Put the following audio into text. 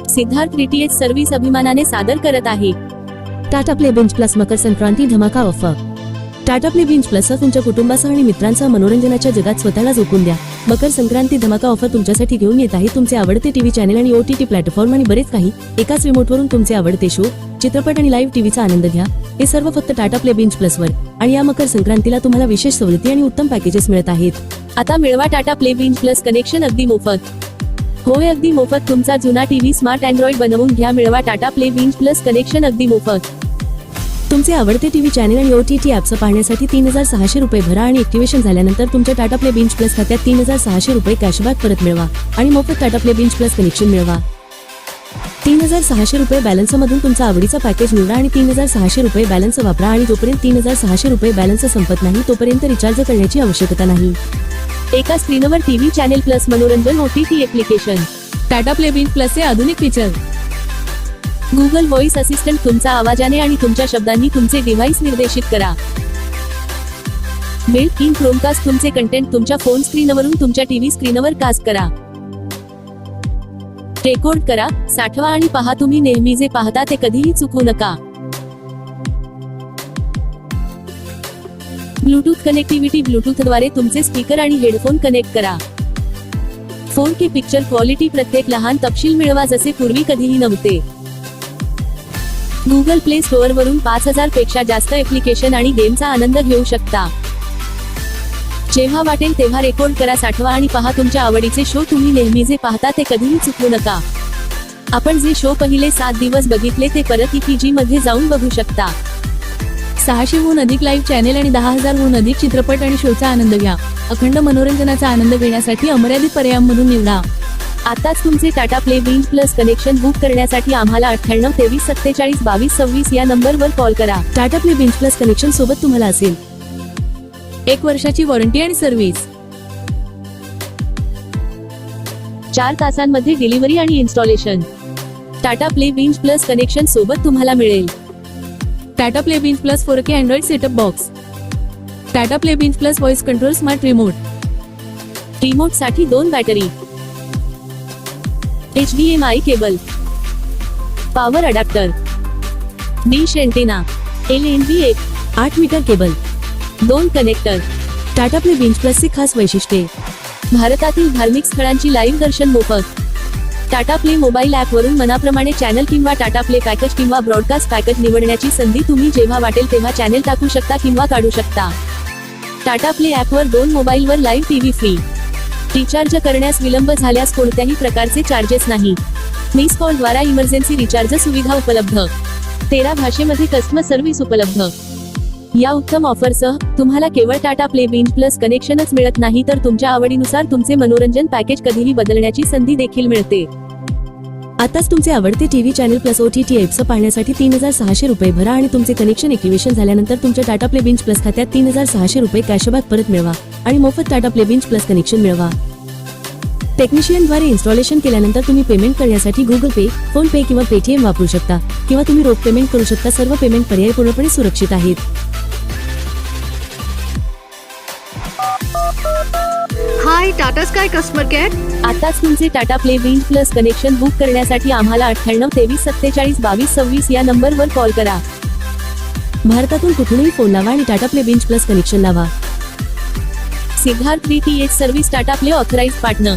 Siddharth DTH service अभिमानाने सादर करत आहे Tata play binge plus Makar Sankranti धमाका offer. Tata play binge plus तुमच्या कुटुंबासह आणि मित्रांसह मनोरंजनाच्या जगात स्वतःला झोकून द्या। मकर संक्रांती धमाका ऑफर तुमच्यासाठी घेऊन येत आहे तुमचे आवडते टीव्ही चॅनल आणि OTT प्लॅटफॉर्म आणि बरेच काही एकाच रिमोटवरून तुमचे आवडते शो, चित्रपट आणि लाईव्ह टीव्हीचा आनंद घ्या। हे सर्व फक्त टाटा प्ले बिंच प्लस वर आणि या मकर संक्रांतीला तुम्हाला विशेष सवलती आणि उत्तम पॅकेजेस मिळत आहेत। आता मिळवा Tata play binge plus connection अगदी मोफत। होय, अगदी मोफत। तुमचा जुना टीव्ही स्मार्ट अँड्रॉइड बनवून घ्या। मिळवा Tata play binge plus connection अगदी मोफत। तुमचे आवडते टीव्ही चॅनल आणि OTT ॲप्स पाहण्यासाठी 3600 रुपये भरा आणि ऍक्टिव्हेशन झाल्यानंतर तुमच्या टाटा प्ले बिंच प्लस खात्यात 3600 रुपये कॅशबॅक परत मिळवा आणि मोफत Tata play binge plus connection मिळवा। 3600 रुपये बॅलन्स मधून तुमचा आवडीचा पॅकेज निवडा आणि 3600 रुपये बॅलन्स वापरा आणि जोपर्यंत 3600 रुपये बॅलन्स संपत नाही तोपर्यंत रिचार्ज करण्याची आवश्यकता नाही। एका स्क्रीनवर टीव्ही चॅनेल प्लस मनोरंजन OTT ऍप्लिकेशन। टाटा प्ले बिंच प्लसचे आधुनिक फीचर। गुगल व्हॉइस असिस्टंट तुमचा आवाजाने आणि तुमच्या शब्दांनी तुमचे डिव्हाइस निर्देशित करा। बिल्ट इन क्रोमकास्ट तुमचे कंटेंट तुमच्या फोन स्क्रीनवरून तुमच्या टीव्ही स्क्रीनवर कास्ट करा। रेकॉर्ड करा, साठवा आणि पहा। तुम्ही नेहमी जे पाहता ते कधीही चुकवू नका। ब्लूटूथ कनेक्टिव्हिटी ब्लूटूथद्वारे तुमचे स्पीकर आणि हेडफोन कनेक्ट करा। 4K पिक्चर क्वालिटी प्रत्येक लहान तपशील मिळवा जसे पूर्वी कधीही नव्हते। गुगल प्ले स्टोअर वरून 5000 पेक्षा जास्त ऍप्लिकेशन आणि गेमचा आनंद घेऊ शकता। जेव्हा वाटेल तेव्हा रेकॉर्ड करा, साठवा आणि पहा तुमच्या आवडीचे शो। तुम्ही नेहमी जे पाहता ते कधीही चुकवू नका। आपण जे शो पहिले 7 दिवस बघितले ते परत EPG मध्ये जाऊन बघू शकता। 600 हून अधिक लाईव्ह चॅनेल आणि 10,000 हून अधिक चित्रपट आणि शोचा आनंद घ्या। अखंड मनोरंजनाचा आनंद घेण्यासाठी अमर्यादित पर्यायांमधून निवडा। आताच तुमचे Tata play binge plus connection book करण्यासाठी आम्हाला 98 23 47 22 26 या नंबरवर कॉल करा। Tata play binge plus connection सोबत तुम्हाला असेल 1 वर्षाची वॉरंटी आणि सर्व्हिस, 4 तासांमध्ये डिलिव्हरी आणि installation. Tata play binge plus connection सोबत तुम्हाला मिळेल Tata play binge plus 4K Android setup box, Tata play binge plus voice control smart remote साठी 2 battery, HDMI cable, power adapter, dish antenna, LNB 8 metre cable, 2 connector. Tata play binge प्लसची खास वैशिष्ट्ये। भारतातील धार्मिक स्थळांची लाईव्ह दर्शन मोफत। टाटा प्ले मोबाईल ऍप वरून मनाप्रमाणे चॅनल किंवा टाटा प्ले पॅकेज किंवा ब्रॉडकास्ट पॅकेज निवडण्याची संधी। तुम्ही जेव्हा वाटेल तेव्हा चॅनल टाकू शकता किंवा काढू शकता। टाटा प्ले ऍप वर 2 मोबाईलवर लाईव्ह टीव्ही फ्री। रिचार्ज करण्यास विलंब झाल्यास कोणत्याही प्रकारचे चार्जेस नाही। मिस कॉल द्वारा इमर्जन्सी रिचार्ज सुविधा उपलब्ध। 13 भाषेमध्ये कस्टमर सर्व्हिस उपलब्ध। या उत्तम ऑफरसह तुम्हाला केवळ टाटा प्ले बिंच प्लस कनेक्शनच मिळत नाही तर तुमच्या आवडीनुसार तुमचे मनोरंजन पॅकेज कधीही बदलण्याची संधी देखील मिळते। आताच तुमचे आवडते TV channel plus OTT apps पाहण्यासाठी 3600 रुपये भरा आणि तुमचे कनेक्शन ऍक्टिव्हेशन झाल्यानंतर तुमच्या टाटा प्ले बिंच प्लस खात्यात 3600 रुपये कॅशबॅक परत मिळवा आणि मोफत Tata play binge plus connection मिळवा। टेक्निशियनद्वारे इन्स्टॉलेशन केल्यानंतर तुम्ही पेमेंट करण्यासाठी गुगल पे, फोन पे किंवा पेटीएम वापरू शकता किंवा तुम्ही रोख पेमेंट करू शकता। सर्व पेमेंट पर्याय पूर्णपणे सुरक्षित आहेत। हाय टाटा स्काय कस्टमर केअर। आताच तुमचे Tata play binge plus connection book करण्यासाठी आम्हाला 98 23 47 22 26 या नंबरवर कॉल करा। भारतातून कुठूनही फोन लावा आणि Tata play binge plus connection लावा। Siddharth DTH service Tata play authorised partner.